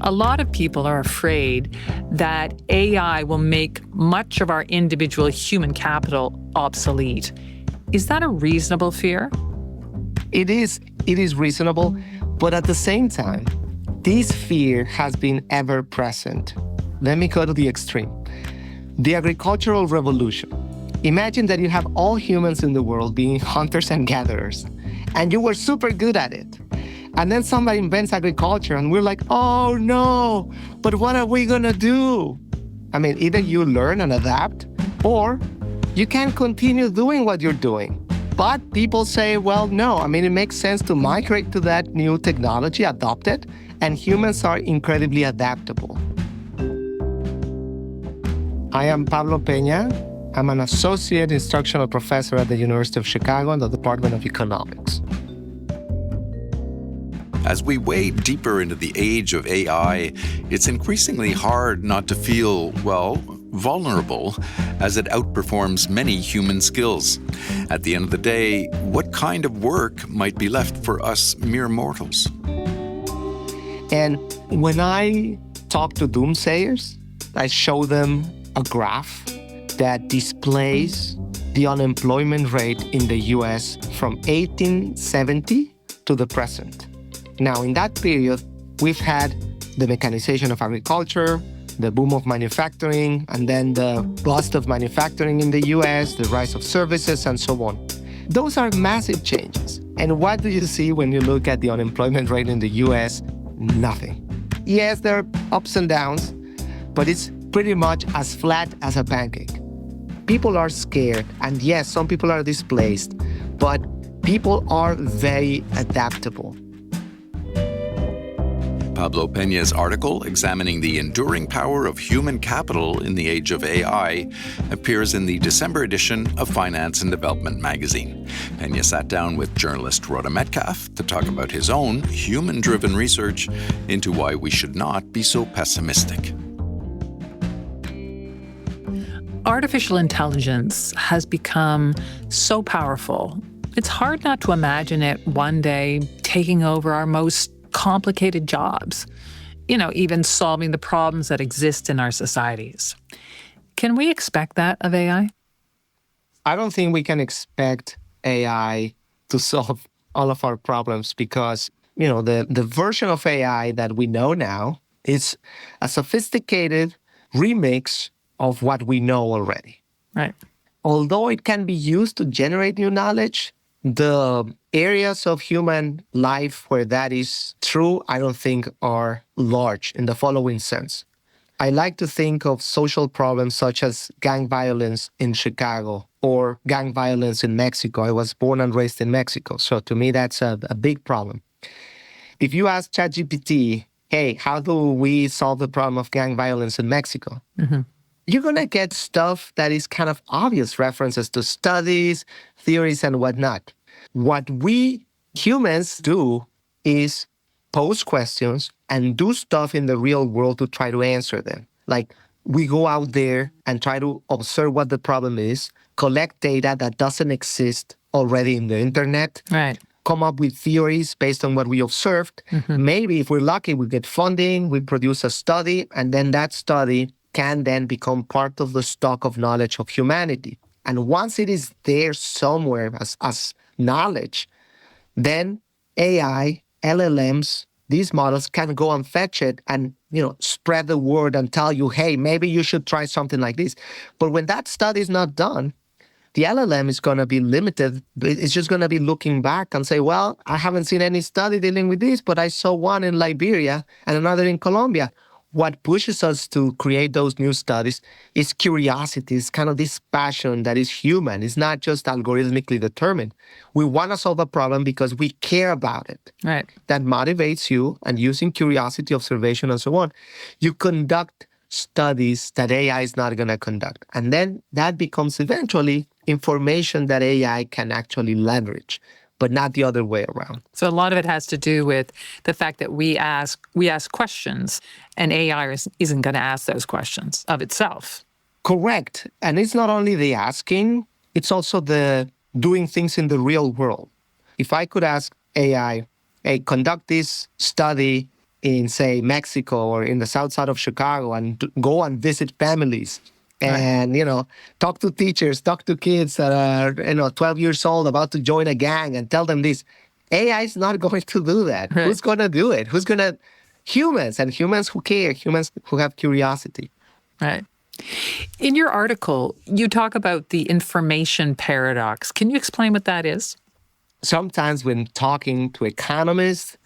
A lot of people are afraid that AI will make much of our individual human capital obsolete. Is that a reasonable fear? It is reasonable, but at the same time, this fear has been ever present. Let me go to the extreme. The agricultural revolution. Imagine that you have all humans in the world being hunters and gatherers, and you were super good at it. And then somebody invents agriculture, and we're like, oh no, but what are we gonna do? I mean, either you learn and adapt, or you can continue doing what you're doing. But people say, well, no, I mean, it makes sense to migrate to that new technology, adopt it, and humans are incredibly adaptable. I am Pablo Peña. I'm an associate instructional professor at the University of Chicago in the Department of Economics. As we wade deeper into the age of AI, it's increasingly hard not to feel, well, vulnerable as it outperforms many human skills. At the end of the day, what kind of work might be left for us mere mortals? And when I talk to doomsayers, I show them a graph that displays the unemployment rate in the US from 1870 to the present. Now, in that period, we've had the mechanization of agriculture, the boom of manufacturing, and then the bust of manufacturing in the US, the rise of services, and so on. Those are massive changes. And what do you see when you look at the unemployment rate in the US? Nothing. Yes, there are ups and downs, but it's pretty much as flat as a pancake. People are scared, and yes, some people are displaced, but people are very adaptable. Pablo Peña's article examining the enduring power of human capital in the age of AI appears in the December edition of Finance and Development magazine. Peña sat down with journalist Rhoda Metcalfe to talk about his own human-driven research into why we should not be so pessimistic. Artificial intelligence has become so powerful. It's hard not to imagine it one day taking over our most complicated jobs, even solving the problems that exist in our societies. Can we expect that of AI? I don't think we can expect AI to solve all of our problems because, the version of AI that we know now is a sophisticated remix of what we know already. Right. Although it can be used to generate new knowledge, the areas of human life where that is true, I don't think are large in the following sense. I like to think of social problems such as gang violence in Chicago or gang violence in Mexico. I was born and raised in Mexico, so to me that's a big problem. If you ask ChatGPT, hey, how do we solve the problem of gang violence in Mexico? Mm-hmm. You're going to get stuff that is kind of obvious references to studies, theories, and whatnot. What we humans do is pose questions and do stuff in the real world to try to answer them. Like we go out there and try to observe what the problem is, collect data that doesn't exist already in the internet, right. Come up with theories based on what we observed. Mm-hmm. Maybe if we're lucky, we get funding, we produce a study, and then that study can then become part of the stock of knowledge of humanity. And once it is there somewhere as knowledge, then AI, LLMs, these models can go and fetch it and, spread the word and tell you, hey, maybe you should try something like this. But when that study is not done, the LLM is going to be limited. It's just going to be looking back and say, well, I haven't seen any study dealing with this, but I saw one in Liberia and another in Colombia. What pushes us to create those new studies is curiosity. It's kind of this passion that is human. It's not just algorithmically determined. We want to solve a problem because we care about it. Right. That motivates you, and using curiosity, observation, and so on, you conduct studies that AI is not going to conduct. And then that becomes eventually information that AI can actually leverage, but not the other way around. So a lot of it has to do with the fact that we ask questions, and AI isn't going to ask those questions of itself. Correct. And it's not only the asking, it's also the doing things in the real world. If I could ask AI, hey, conduct this study in, say, Mexico or in the south side of Chicago and go and visit families and, talk to teachers, talk to kids that are, 12 years old about to join a gang and tell them this. AI is not going to do that. Right. Who's going to do it? Humans, and humans who care, humans who have curiosity. Right. In your article, you talk about the information paradox. Can you explain what that is? Sometimes when talking to economists,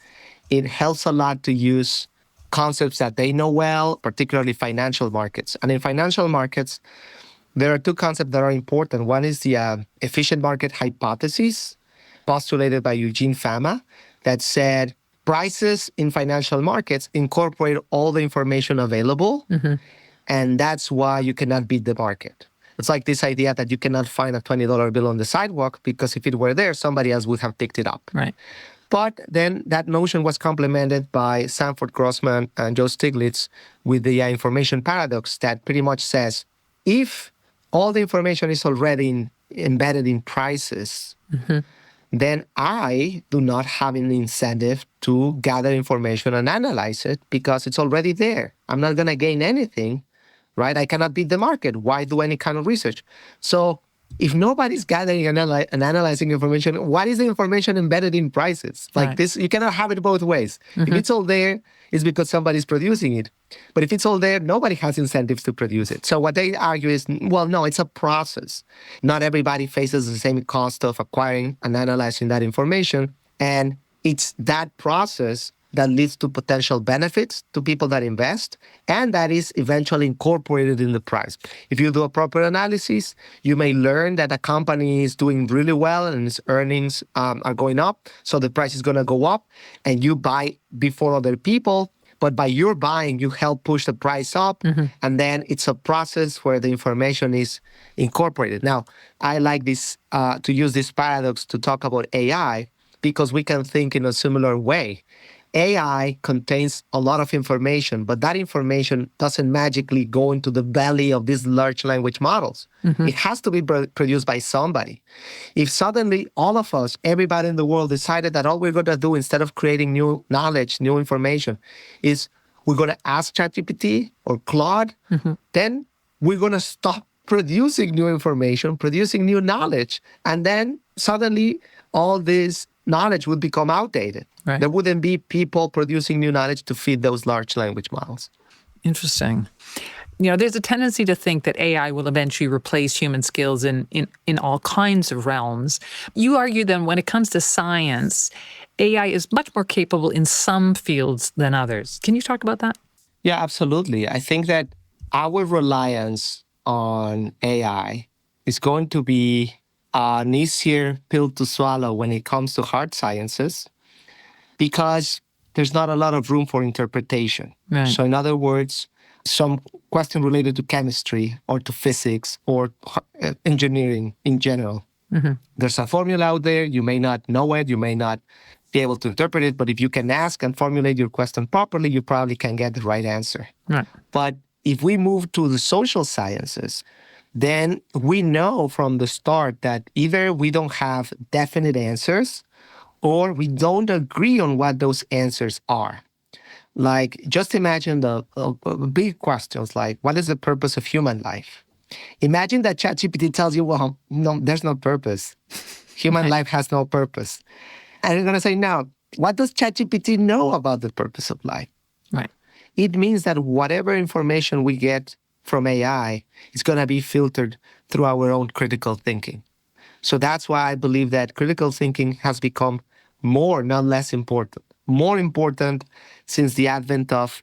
it helps a lot to use concepts that they know well, particularly financial markets. And in financial markets, there are two concepts that are important. One is the efficient market hypothesis, postulated by Eugene Fama, that said prices in financial markets incorporate all the information available, and that's why you cannot beat the market. It's like this idea that you cannot find a $20 bill on the sidewalk because if it were there, somebody else would have picked it up. Right. But then that notion was complemented by Sanford Grossman and Joe Stiglitz with the information paradox that pretty much says, if all the information is already embedded in prices, then I do not have an incentive to gather information and analyze it because it's already there. I'm not going to gain anything, right? I cannot beat the market. Why do any kind of research? So if nobody's gathering and analyzing information, what is the information embedded in prices? Like Right. this, you cannot have it both ways. If it's all there, it's because somebody's producing it. But if it's all there, nobody has incentives to produce it. So what they argue is, well, no, it's a process. Not everybody faces the same cost of acquiring and analyzing that information. And it's that process that leads to potential benefits to people that invest, and that is eventually incorporated in the price. If you do a proper analysis, you may learn that a company is doing really well and its earnings are going up, so the price is going to go up, and you buy before other people. But by your buying, you help push the price up, and then it's a process where the information is incorporated. Now, I like this to use this paradox to talk about AI because we can think in a similar way. AI contains a lot of information, but that information doesn't magically go into the belly of these large language models. It has to be produced by somebody. If suddenly all of us, everybody in the world decided that all we're going to do instead of creating new knowledge, new information, is we're going to ask ChatGPT or Claude, then we're going to stop producing new information, producing new knowledge, and then suddenly all this knowledge would become outdated. Right. There wouldn't be people producing new knowledge to feed those large language models. Interesting. There's a tendency to think that AI will eventually replace human skills in all kinds of realms. You argue then when it comes to science, AI is much more capable in some fields than others. Can you talk about that? Yeah, absolutely. I think that our reliance on AI is going to be an easier pill to swallow when it comes to hard sciences because there's not a lot of room for interpretation. Right. So in other words, some question related to chemistry or to physics or engineering in general. There's a formula out there. You may not know it. You may not be able to interpret it. But if you can ask and formulate your question properly, you probably can get the right answer. Right. But if we move to the social sciences, then we know from the start that either we don't have definite answers or we don't agree on what those answers are. Like, just imagine the big questions like, what is the purpose of human life? Imagine that ChatGPT tells you, well, no, there's no purpose. Human life has no purpose. And you're going to say, now, what does ChatGPT know about the purpose of life? Right. It means that whatever information we get from AI is going to be filtered through our own critical thinking. So that's why I believe that critical thinking has become more, not less important. More important since the advent of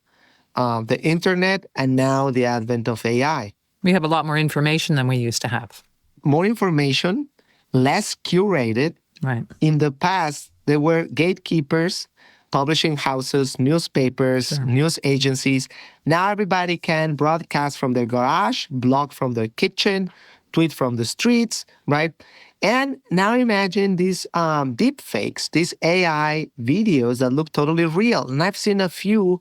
the internet and now the advent of AI. We have a lot more information than we used to have. More information, less curated. Right. In the past, there were gatekeepers, publishing houses, newspapers, news agencies. Now everybody can broadcast from their garage, blog from their kitchen, tweet from the streets, right? And now imagine these deep fakes, these AI videos that look totally real. And I've seen a few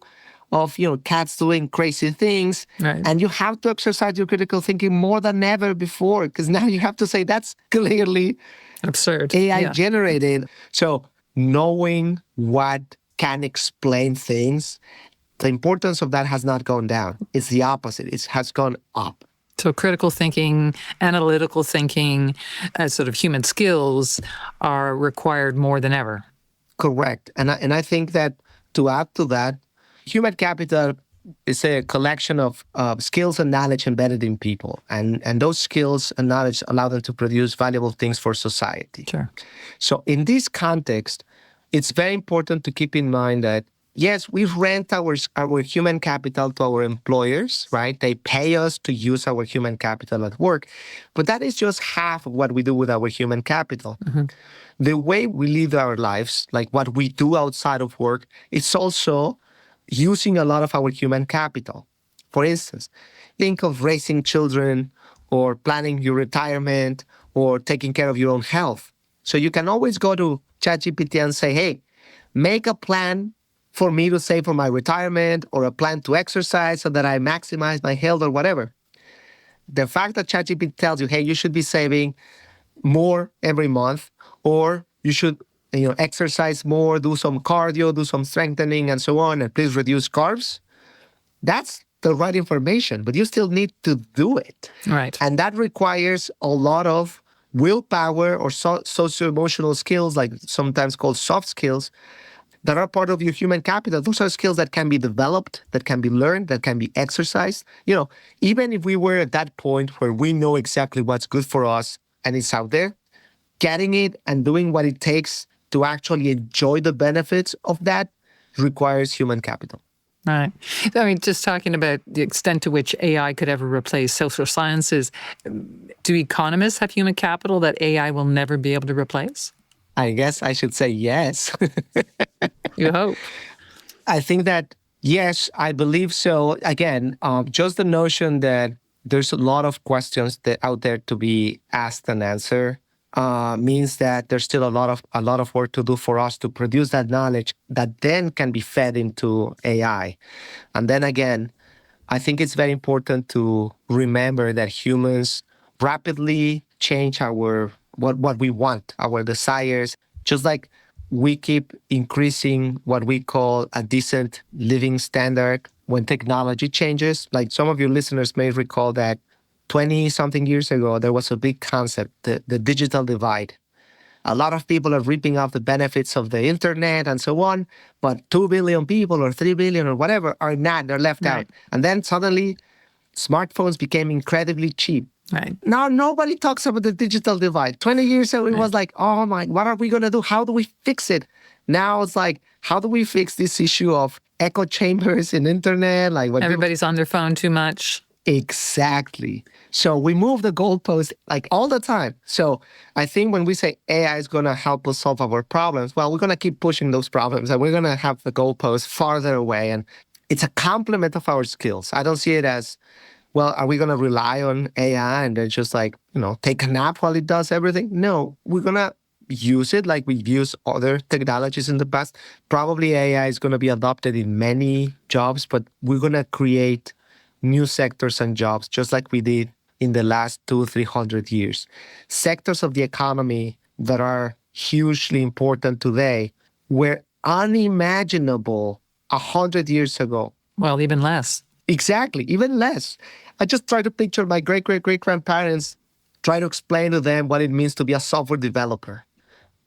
of, cats doing crazy things. Right. And you have to exercise your critical thinking more than ever before, because now you have to say that's clearly absurd. AI generated. So knowing what can explain things, the importance of that has not gone down. It's the opposite. It has gone up. So critical thinking, analytical thinking, as sort of human skills are required more than ever. Correct. And I think that to add to that, human capital is a collection of skills and knowledge embedded in people. And those skills and knowledge allow them to produce valuable things for society. Sure. So in this context, it's very important to keep in mind that, yes, we rent our human capital to our employers, right? They pay us to use our human capital at work. But that is just half of what we do with our human capital. Mm-hmm. The way we live our lives, like what we do outside of work, it's also using a lot of our human capital. For instance, think of raising children or planning your retirement or taking care of your own health. So you can always go to ChatGPT and say, hey, make a plan for me to save for my retirement or a plan to exercise so that I maximize my health or whatever. The fact that ChatGPT tells you, hey, you should be saving more every month, or you should exercise more, do some cardio, do some strengthening, and so on, and please reduce carbs. That's the right information, but you still need to do it. Right. And that requires a lot of willpower or socio-emotional skills, like sometimes called soft skills, that are part of your human capital. Those are skills that can be developed, that can be learned, that can be exercised. Even if we were at that point where we know exactly what's good for us and it's out there, getting it and doing what it takes to actually enjoy the benefits of that requires human capital. Right. I mean, just talking about the extent to which AI could ever replace social sciences, do economists have human capital that AI will never be able to replace? I guess I should say yes. You hope. I think that, yes, I believe so. Again, just the notion that there's a lot of questions out there to be asked and answered means that there's still a lot of work to do for us to produce that knowledge that then can be fed into AI. And then again, I think it's very important to remember that humans rapidly change what we want, our desires, just like we keep increasing what we call a decent living standard when technology changes. Like some of your listeners may recall that 20-something years ago, there was a big concept, the digital divide. A lot of people are reaping off the benefits of the internet and so on, but 2 billion people or 3 billion or whatever are not, they're left out. And then suddenly, smartphones became incredibly cheap. Right. Now, nobody talks about the digital divide. 20 years ago, it was like, oh my, what are we going to do? How do we fix it? Now it's like, how do we fix this issue of echo chambers in internet? Like when everybody's on their phone too much. Exactly. So we move the goalpost like all the time. So I think when we say AI is going to help us solve our problems, well, we're going to keep pushing those problems and we're going to have the goalpost farther away. And it's a complement of our skills. I don't see it as, well, are we going to rely on AI and then just like, take a nap while it does everything? No, we're going to use it like we've used other technologies in the past. Probably AI is going to be adopted in many jobs, but we're going to create new sectors and jobs, just like we did in the last 200-300 years. Sectors of the economy that are hugely important today were unimaginable 100 years ago. Well, even less. Exactly, even less. I just try to picture my great-great-great-grandparents, try to explain to them what it means to be a software developer.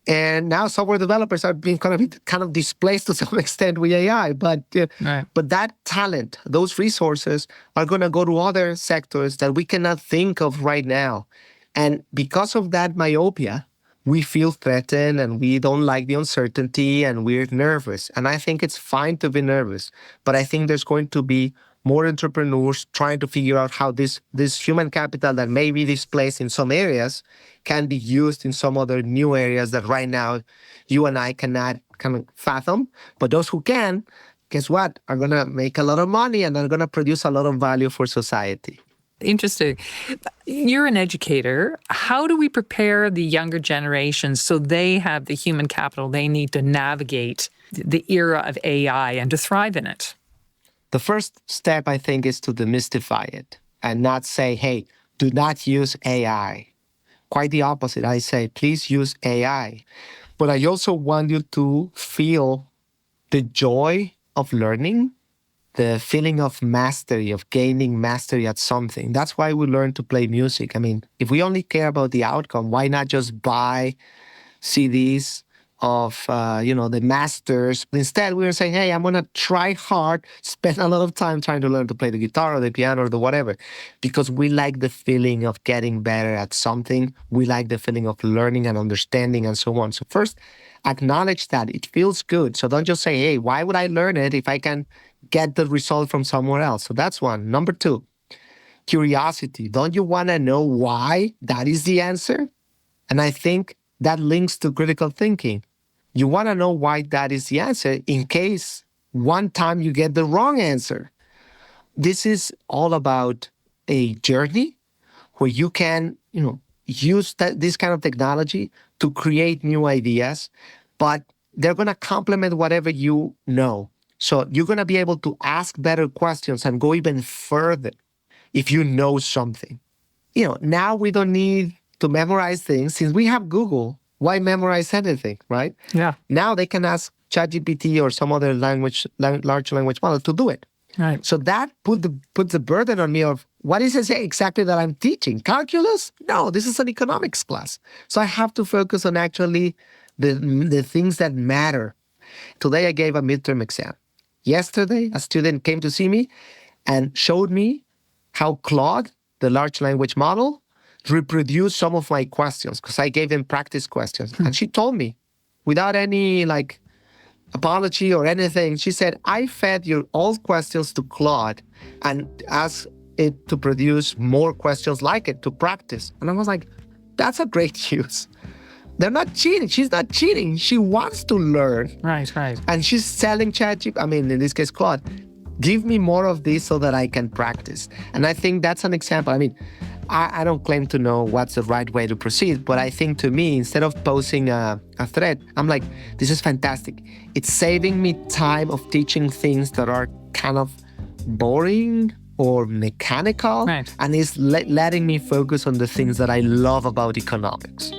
And now software developers are being kind of displaced to some extent with AI. But that talent, those resources are going to go to other sectors that we cannot think of right now. And because of that myopia, we feel threatened and we don't like the uncertainty and we're nervous. And I think it's fine to be nervous. But I think there's going to be more entrepreneurs trying to figure out how this human capital that may be displaced in some areas can be used in some other new areas that right now you and I cannot kind of fathom. But those who can, guess what, are going to make a lot of money and are going to produce a lot of value for society. Interesting. You're an educator. How do we prepare the younger generations so they have the human capital they need to navigate the era of AI and to thrive in it? The first step, I think, is to demystify it and not say, hey, do not use AI. Quite the opposite. I say, please use AI. But I also want you to feel the joy of learning, the feeling of mastery, of gaining mastery at something. That's why we learn to play music. I mean, if we only care about the outcome, why not just buy CDs of, the masters? Instead, we were saying, hey, I'm going to try hard, spend a lot of time trying to learn to play the guitar or the piano or the whatever, because we like the feeling of getting better at something. We like the feeling of learning and understanding and so on. So first, acknowledge that it feels good. So don't just say, hey, why would I learn it if I can get the result from somewhere else? So that's one. Number two, curiosity. Don't you want to know why that is the answer? And I think that links to critical thinking. You want to know why that is the answer in case one time you get the wrong answer. This is all about a journey where you can, use this kind of technology to create new ideas, but they're going to complement whatever you know. So you're going to be able to ask better questions and go even further if you know something. Now we don't need to memorize things. Since we have Google, why memorize anything, right? Yeah. Now they can ask ChatGPT or some other large language model to do it. Right. So that puts the burden on me of what is it exactly that I'm teaching? Calculus? No, this is an economics class. So I have to focus on actually the things that matter. Today I gave a midterm exam. Yesterday, a student came to see me and showed me how Claude, the large language model, reproduced some of my questions because I gave them practice questions. And she told me, without any apology or anything, she said, I fed your old questions to Claude and asked it to produce more questions like it to practice. And I was like, that's a great use. They're not cheating. She's not cheating. She wants to learn. Right. And she's telling ChatGPT, in this case, Claude, give me more of this so that I can practice. And I think that's an example. I don't claim to know what's the right way to proceed, but I think to me, instead of posting a thread, I'm like, this is fantastic. It's saving me time of teaching things that are kind of boring or mechanical, right. And it's letting me focus on the things that I love about economics.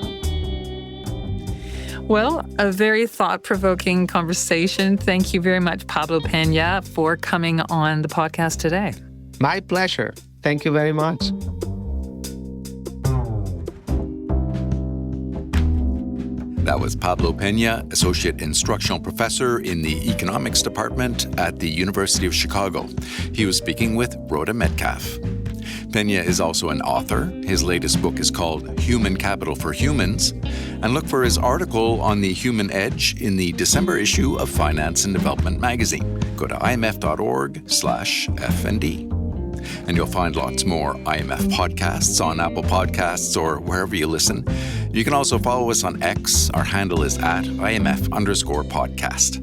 Well, a very thought-provoking conversation. Thank you very much, Pablo Peña, for coming on the podcast today. My pleasure. Thank you very much. That was Pablo Peña, Associate Instructional Professor in the Economics Department at the University of Chicago. He was speaking with Rhoda Metcalfe. Peña is also an author. His latest book is called Human Capital for Humans. And look for his article on the human edge in the December issue of Finance and Development magazine. Go to imf.org/FND. And you'll find lots more IMF podcasts on Apple Podcasts or wherever you listen. You can also follow us on X. Our handle is @IMF_podcast.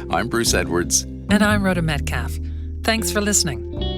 I'm Bruce Edwards. And I'm Rhoda Metcalfe. Thanks for listening.